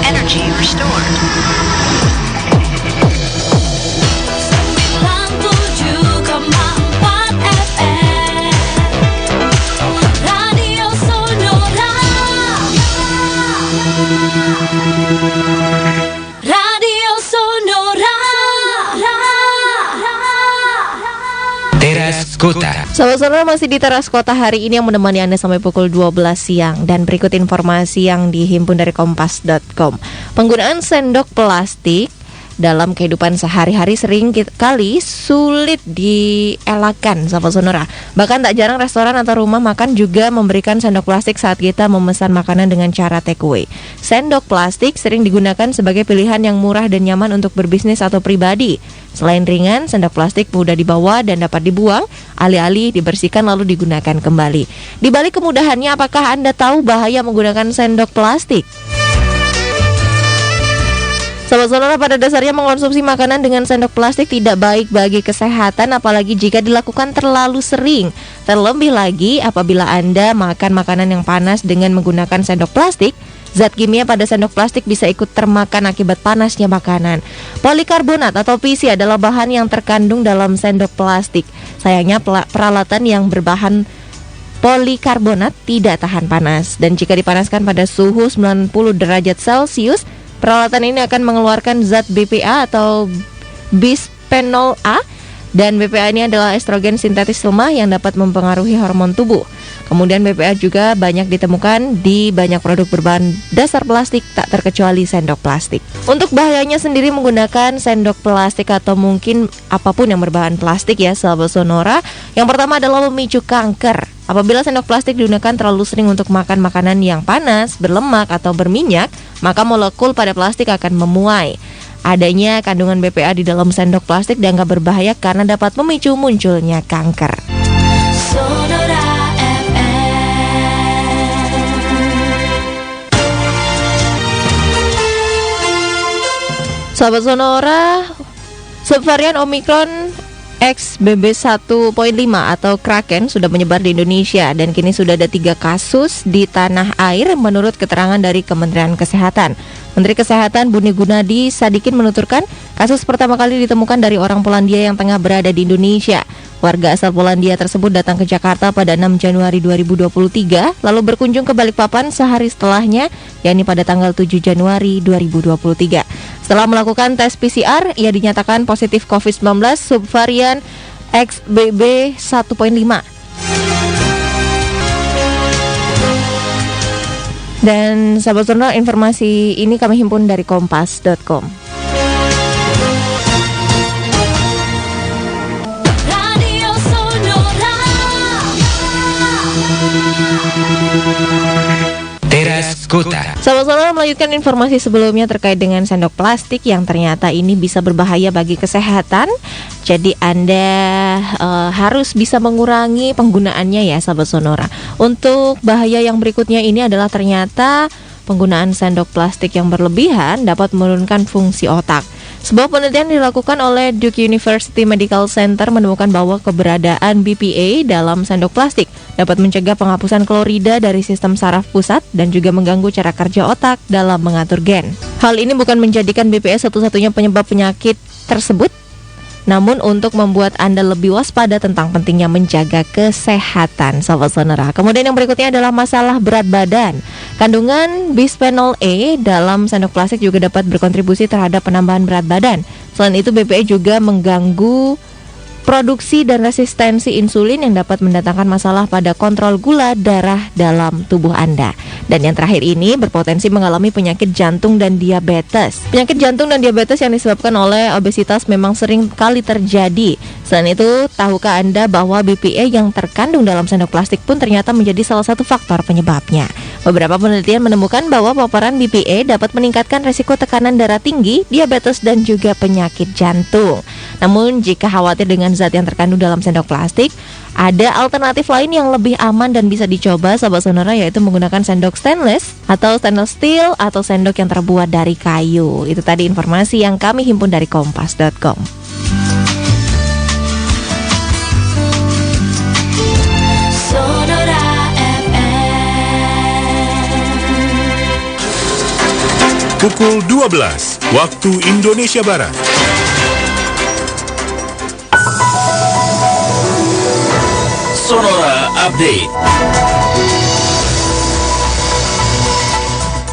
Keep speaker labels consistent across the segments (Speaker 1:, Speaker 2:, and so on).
Speaker 1: Energy restored.
Speaker 2: 97,4 FM Radio Sonora. Radio Sonora.
Speaker 3: Teras Kota.
Speaker 4: Sahabat Sonora, masih di Teras Kota hari ini yang menemani Anda sampai pukul 12 siang. Dan berikut informasi yang dihimpun dari kompas.com. Penggunaan sendok plastik dalam kehidupan sehari-hari sering kali sulit dielakkan, sahabat Sonora. Bahkan tak jarang restoran atau rumah makan juga memberikan sendok plastik saat kita memesan makanan dengan cara take away. Sendok plastik sering digunakan sebagai pilihan yang murah dan nyaman untuk berbisnis atau pribadi. Selain ringan, sendok plastik mudah dibawa dan dapat dibuang, alih-alih dibersihkan lalu digunakan kembali. Di balik kemudahannya, apakah Anda tahu bahaya menggunakan sendok plastik? Sahabat Sonora, pada dasarnya mengkonsumsi makanan dengan sendok plastik tidak baik bagi kesehatan, apalagi jika dilakukan terlalu sering. Terlebih lagi apabila Anda makan makanan yang panas dengan menggunakan sendok plastik, zat kimia pada sendok plastik bisa ikut termakan akibat panasnya makanan. Polikarbonat atau PC adalah bahan yang terkandung dalam sendok plastik. Sayangnya peralatan yang berbahan polikarbonat tidak tahan panas, dan jika dipanaskan pada suhu 90 derajat Celcius, peralatan ini akan mengeluarkan zat BPA atau bisphenol A, dan BPA ini adalah estrogen sintetis lemah yang dapat mempengaruhi hormon tubuh. Kemudian BPA juga banyak ditemukan di banyak produk berbahan dasar plastik, tak terkecuali sendok plastik. Untuk bahayanya sendiri menggunakan sendok plastik atau mungkin apapun yang berbahan plastik ya, sahabat Sonora. Yang pertama adalah memicu kanker. Apabila sendok plastik digunakan terlalu sering untuk makan makanan yang panas, berlemak atau berminyak, maka molekul pada plastik akan memuai. Adanya kandungan BPA di dalam sendok plastik dianggap berbahaya karena dapat memicu munculnya kanker.
Speaker 2: Sonora FM.
Speaker 4: Sahabat Sonora, subvarian Omicron XBB1.5 atau Kraken sudah menyebar di Indonesia, dan kini sudah ada 3 kasus di tanah air menurut keterangan dari Kementerian Kesehatan. Menteri Kesehatan Budi Gunadi Sadikin menuturkan kasus pertama kali ditemukan dari orang Polandia yang tengah berada di Indonesia. Warga asal Polandia tersebut datang ke Jakarta pada 6 Januari 2023, lalu berkunjung ke Balikpapan sehari setelahnya, yakni pada tanggal 7 Januari 2023. Setelah melakukan tes PCR, ia dinyatakan positif COVID-19 subvarian XBB1.5. Dan sahabat Sonora, informasi ini kami himpun dari kompas.com.
Speaker 2: Radio Sonora.
Speaker 3: Teras Kota.
Speaker 4: Sahabat Sonora, melanjutkan informasi sebelumnya terkait dengan sendok plastik yang ternyata ini bisa berbahaya bagi kesehatan. Jadi Anda harus bisa mengurangi penggunaannya ya, sahabat Sonora. Untuk bahaya yang berikutnya ini adalah ternyata penggunaan sendok plastik yang berlebihan dapat menurunkan fungsi otak. Sebuah penelitian dilakukan oleh Duke University Medical Center menemukan bahwa keberadaan BPA dalam sendok plastik dapat mencegah penghapusan klorida dari sistem saraf pusat dan juga mengganggu cara kerja otak dalam mengatur gen. Hal ini bukan menjadikan BPA satu-satunya penyebab penyakit tersebut, namun untuk membuat Anda lebih waspada tentang pentingnya menjaga kesehatan, sahabat Sonora. Kemudian yang berikutnya adalah masalah berat badan. Kandungan bisphenol A dalam sendok plastik juga dapat berkontribusi terhadap penambahan berat badan. Selain itu, BPA juga mengganggu produksi dan resistensi insulin yang dapat mendatangkan masalah pada kontrol gula darah dalam tubuh Anda. Dan yang terakhir ini berpotensi mengalami penyakit jantung dan diabetes. Penyakit jantung dan diabetes yang disebabkan oleh obesitas memang sering kali terjadi. Selain itu, tahukah Anda bahwa BPA yang terkandung dalam sendok plastik pun ternyata menjadi salah satu faktor penyebabnya. Beberapa penelitian menemukan bahwa paparan BPA dapat meningkatkan resiko tekanan darah tinggi, diabetes, dan juga penyakit jantung. Namun, jika khawatir dengan zat yang terkandung dalam sendok plastik, ada alternatif lain yang lebih aman dan bisa dicoba, sahabat Sonora, yaitu menggunakan sendok stainless atau stainless steel atau sendok yang terbuat dari kayu. Itu tadi informasi yang kami himpun dari kompas.com.
Speaker 2: Sonora FM.
Speaker 1: pukul 12 waktu Indonesia Barat.
Speaker 3: Sonora Update.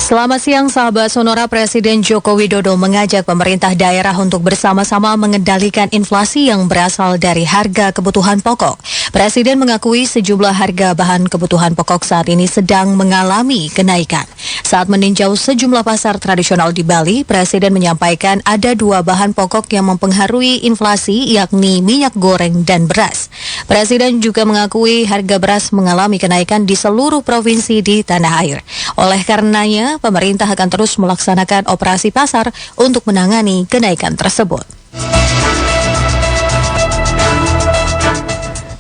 Speaker 5: Selamat siang sahabat Sonora. Presiden Joko Widodo mengajak pemerintah daerah untuk bersama-sama mengendalikan inflasi yang berasal dari harga kebutuhan pokok. Presiden mengakui sejumlah harga bahan kebutuhan pokok saat ini sedang mengalami kenaikan. Saat meninjau sejumlah pasar tradisional di Bali, Presiden menyampaikan ada dua bahan pokok yang mempengaruhi inflasi, yakni minyak goreng dan beras. Presiden juga mengakui harga beras mengalami kenaikan di seluruh provinsi di tanah air. Oleh karenanya, pemerintah akan terus melaksanakan operasi pasar untuk menangani kenaikan tersebut.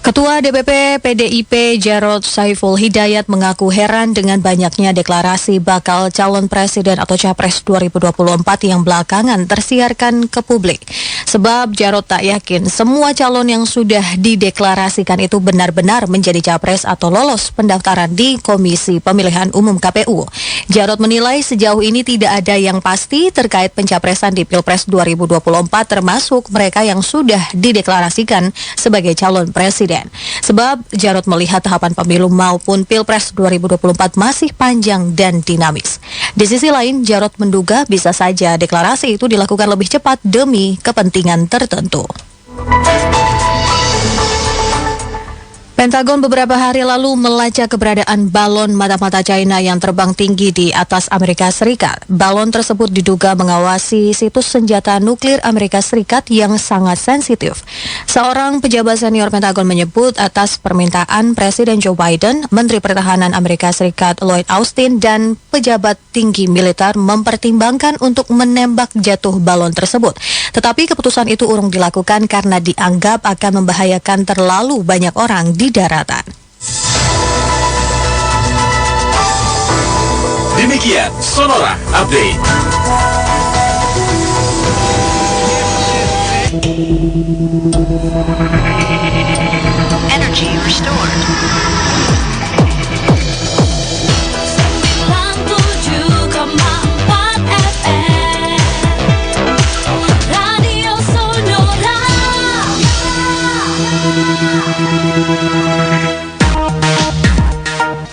Speaker 5: Ketua DPP PDIP Jarod Saiful Hidayat mengaku heran dengan banyaknya deklarasi bakal calon presiden atau capres 2024 yang belakangan tersiarkan ke publik. Sebab Jarod tak yakin semua calon yang sudah dideklarasikan itu benar-benar menjadi capres atau lolos pendaftaran di Komisi Pemilihan Umum KPU. Jarod menilai sejauh ini tidak ada yang pasti terkait pencapresan di Pilpres 2024 termasuk mereka yang sudah dideklarasikan sebagai calon presiden. Sebab Jarod melihat tahapan pemilu maupun Pilpres 2024 masih panjang dan dinamis. Di sisi lain, Jarod menduga bisa saja deklarasi itu dilakukan lebih cepat demi kepentingan tertentu. Pentagon beberapa hari lalu melacak keberadaan balon mata-mata China yang terbang tinggi di atas Amerika Serikat. Balon tersebut diduga mengawasi situs senjata nuklir Amerika Serikat yang sangat sensitif. Seorang pejabat senior Pentagon menyebut atas permintaan Presiden Joe Biden, Menteri Pertahanan Amerika Serikat Lloyd Austin, dan pejabat tinggi militer mempertimbangkan untuk menembak jatuh balon tersebut. Tetapi keputusan itu urung dilakukan karena dianggap akan membahayakan terlalu banyak orang di daratan.
Speaker 3: Demikian Sonora Update.
Speaker 6: Energy restored.
Speaker 2: 97,4 FM Radio Sonora.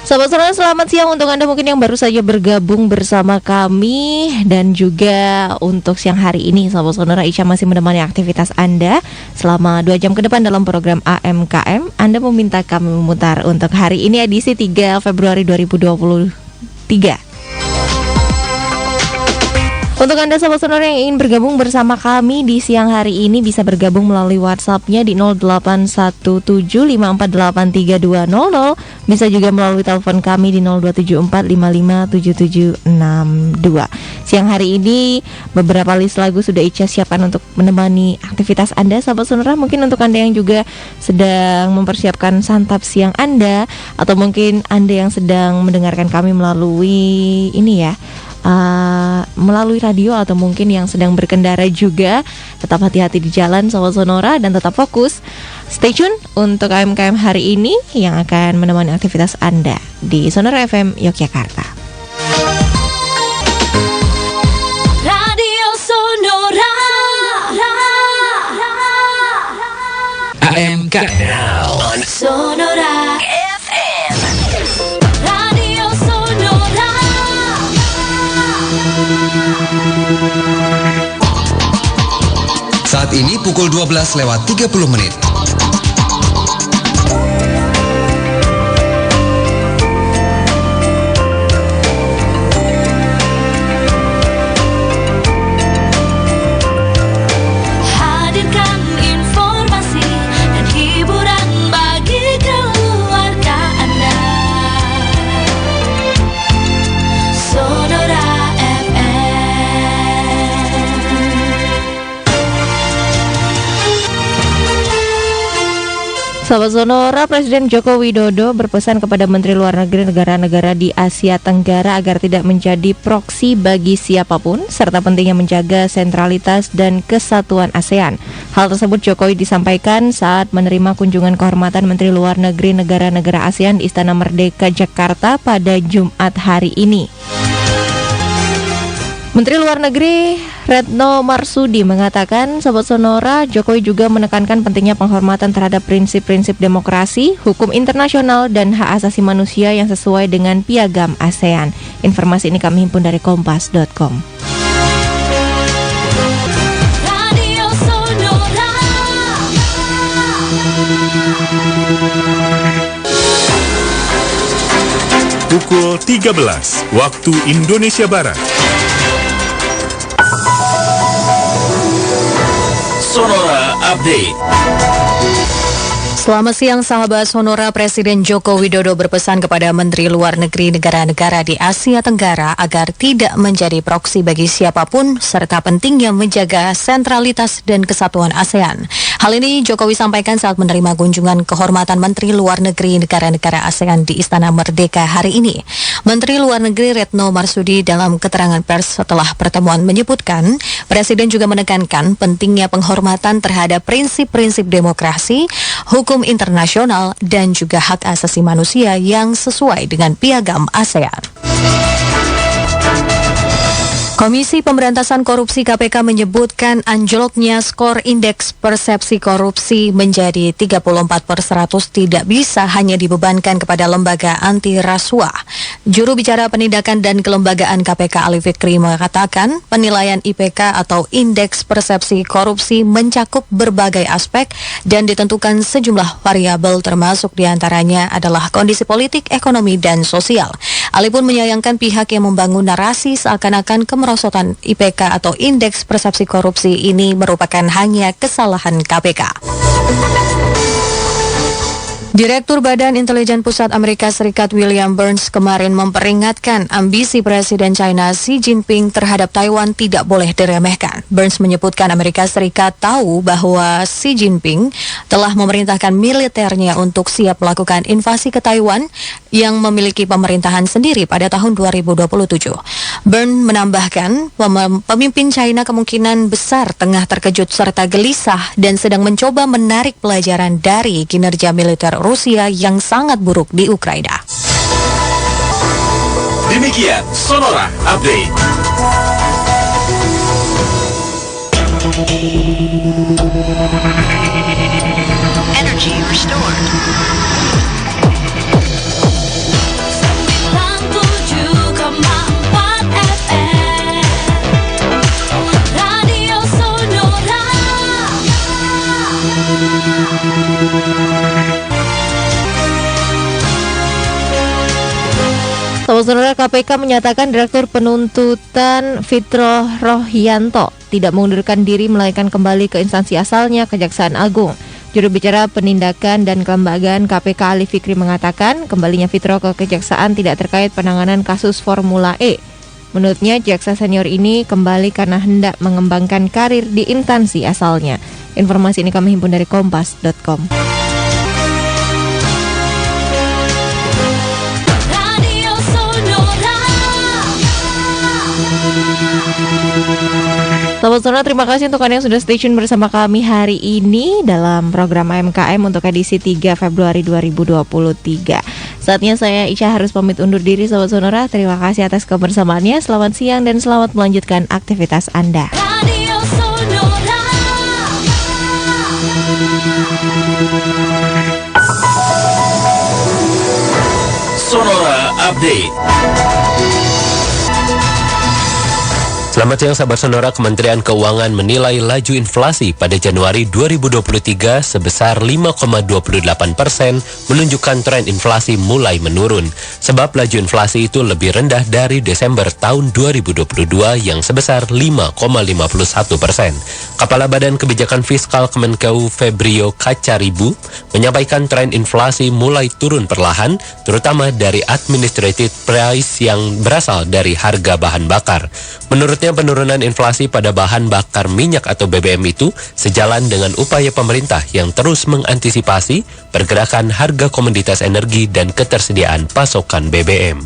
Speaker 4: Sahabat Sonora, selamat siang untuk Anda mungkin yang baru saja bergabung bersama kami. Dan juga untuk siang hari ini Sahabat Sonora, Ica masih menemani aktivitas Anda selama 2 jam ke depan dalam program AMKM. Anda meminta kami memutar untuk hari ini edisi 3 Februari 2023. Untuk Anda Sahabat Sonora yang ingin bergabung bersama kami di siang hari ini, bisa bergabung melalui WhatsApp-nya di 081754832000. Bisa juga melalui telepon kami di 0274557762. Siang hari ini beberapa list lagu sudah Ica siapkan untuk menemani aktivitas Anda Sahabat Sonora. Mungkin untuk Anda yang juga sedang mempersiapkan santap siang Anda, atau mungkin Anda yang sedang mendengarkan kami melalui ini ya, melalui radio, atau mungkin yang sedang berkendara juga, tetap hati-hati di jalan Sahabat Sonora dan tetap fokus. Stay tune untuk AMKM hari ini yang akan menemani aktivitas Anda di Sonora FM Yogyakarta.
Speaker 2: Radio Sonora.
Speaker 3: AMKM on
Speaker 2: Sonora FM. Radio Sonora.
Speaker 7: Saat ini pukul 12:30.
Speaker 2: Hadirkan informasi dan hiburan bagi keluarga Anda. Sonora
Speaker 4: Sahabat Sonora, Presiden Joko Widodo berpesan kepada Menteri Luar Negeri negara-negara di Asia Tenggara agar tidak menjadi proksi bagi siapapun, serta pentingnya menjaga sentralitas dan kesatuan ASEAN. Hal tersebut Jokowi disampaikan saat menerima kunjungan kehormatan Menteri Luar Negeri negara-negara ASEAN di Istana Merdeka Jakarta pada Jumat hari ini. Menteri Luar Negeri Retno Marsudi mengatakan, Sobat Sonora, Jokowi juga menekankan pentingnya penghormatan terhadap prinsip-prinsip demokrasi, hukum internasional, dan hak asasi manusia yang sesuai dengan piagam ASEAN. Informasi ini kami himpun dari kompas.com.
Speaker 2: Radio Sonora.
Speaker 1: Pukul 13 waktu Indonesia Barat.
Speaker 3: Sonora Update.
Speaker 5: Selamat siang sahabat Sonora. Presiden Joko Widodo berpesan kepada Menteri Luar Negeri negara-negara di Asia Tenggara agar tidak menjadi proksi bagi siapapun serta pentingnya menjaga sentralitas dan kesatuan ASEAN. Hal ini Jokowi sampaikan saat menerima kunjungan kehormatan Menteri Luar Negeri negara-negara ASEAN di Istana Merdeka hari ini. Menteri Luar Negeri Retno Marsudi dalam keterangan pers setelah pertemuan menyebutkan, Presiden juga menekankan pentingnya penghormatan terhadap prinsip-prinsip demokrasi, hukum internasional, dan juga hak asasi manusia yang sesuai dengan piagam ASEAN. Komisi Pemberantasan Korupsi KPK menyebutkan anjloknya skor indeks persepsi korupsi menjadi 34/100 tidak bisa hanya dibebankan kepada lembaga anti rasuah. Juru bicara Penindakan dan Kelembagaan KPK Ali Fikri mengatakan penilaian IPK atau indeks persepsi korupsi mencakup berbagai aspek dan ditentukan sejumlah variabel termasuk diantaranya adalah kondisi politik, ekonomi, dan sosial. Ali pun menyayangkan pihak yang membangun narasi seakan-akan kemerosotan IPK atau indeks persepsi korupsi ini merupakan hanya kesalahan KPK. Direktur Badan Intelijen Pusat Amerika Serikat William Burns kemarin memperingatkan ambisi Presiden China Xi Jinping terhadap Taiwan tidak boleh diremehkan. Burns menyebutkan Amerika Serikat tahu bahwa Xi Jinping telah memerintahkan militernya untuk siap melakukan invasi ke Taiwan yang memiliki pemerintahan sendiri pada tahun 2027. Burns menambahkan pemimpin China kemungkinan besar tengah terkejut serta gelisah dan sedang mencoba menarik pelajaran dari kinerja militer Rusia yang sangat buruk di Ukraina.
Speaker 3: Demikian Sonora Update.
Speaker 6: Energy restored.
Speaker 2: 97,4 FM Radio Sonora.
Speaker 4: Sobat Sonora, KPK menyatakan Direktur Penuntutan Fitro Rohyanto tidak mengundurkan diri melainkan kembali ke instansi asalnya, Kejaksaan Agung. Juru bicara Penindakan dan Kelembagaan KPK Ali Fikri mengatakan kembalinya Fitro ke Kejaksaan tidak terkait penanganan kasus Formula E. Menurutnya, jaksa senior ini kembali karena hendak mengembangkan karir di instansi asalnya. Informasi ini kami himpun dari kompas.com.
Speaker 2: Radio Sonora.
Speaker 4: Sobat Sonora, terima kasih untuk Anda yang sudah stay tune bersama kami hari ini dalam program AMKM untuk edisi 3 Februari 2023. Saatnya saya Ica harus pamit undur diri, Sobat Sonora. Terima kasih atas kebersamaannya. Selamat siang dan selamat melanjutkan aktivitas Anda.
Speaker 2: Radio Sonora.
Speaker 3: Sonora Update. Selamat siang sahabat Sonora. Kementerian Keuangan menilai laju inflasi pada Januari 2023 sebesar 5,28%, menunjukkan tren inflasi mulai menurun. Sebab laju inflasi itu lebih rendah dari Desember tahun 2022 yang sebesar 5,51%. Kepala Badan Kebijakan Fiskal Kemenkeu Febrio Kacaribu menyampaikan tren inflasi mulai turun perlahan, terutama dari administrative price yang berasal dari harga bahan bakar. Menurutnya, penurunan inflasi pada bahan bakar minyak atau BBM itu sejalan dengan upaya pemerintah yang terus mengantisipasi pergerakan harga komoditas energi dan ketersediaan pasokan BBM.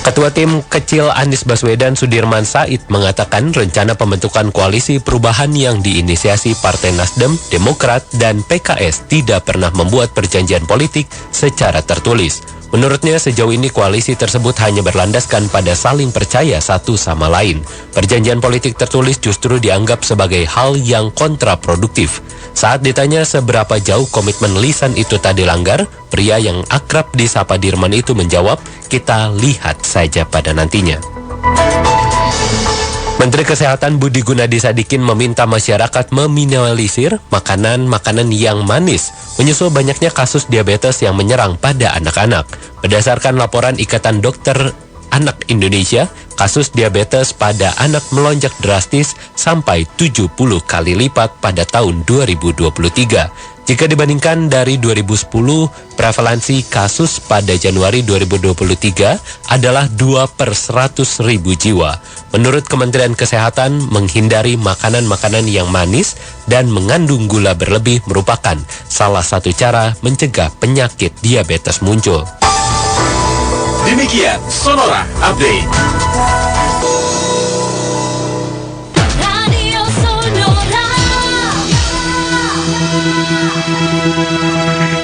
Speaker 3: Ketua Tim Kecil Anies Baswedan Sudirman Said mengatakan rencana pembentukan koalisi perubahan yang diinisiasi Partai Nasdem, Demokrat, dan PKS tidak pernah membuat perjanjian politik secara tertulis. Menurutnya sejauh ini koalisi tersebut hanya berlandaskan pada saling percaya satu sama lain. Perjanjian politik tertulis justru dianggap sebagai hal yang kontraproduktif. Saat ditanya seberapa jauh komitmen lisan itu tak dilanggar, pria yang akrab disapa Dirman itu menjawab, "Kita lihat saja pada nantinya." Menteri Kesehatan Budi Gunadi Sadikin meminta masyarakat meminimalisir makanan-makanan yang manis, menyusul banyaknya kasus diabetes yang menyerang pada anak-anak. Berdasarkan laporan Ikatan Dokter Anak Indonesia, kasus diabetes pada anak melonjak drastis sampai 70 kali lipat pada tahun 2023. Jika dibandingkan dari 2010, prevalensi kasus pada Januari 2023 adalah 2/100.000 jiwa. Menurut Kementerian Kesehatan, menghindari makanan-makanan yang manis dan mengandung gula berlebih merupakan salah satu cara mencegah penyakit diabetes muncul.
Speaker 1: Demikian Sonora Update.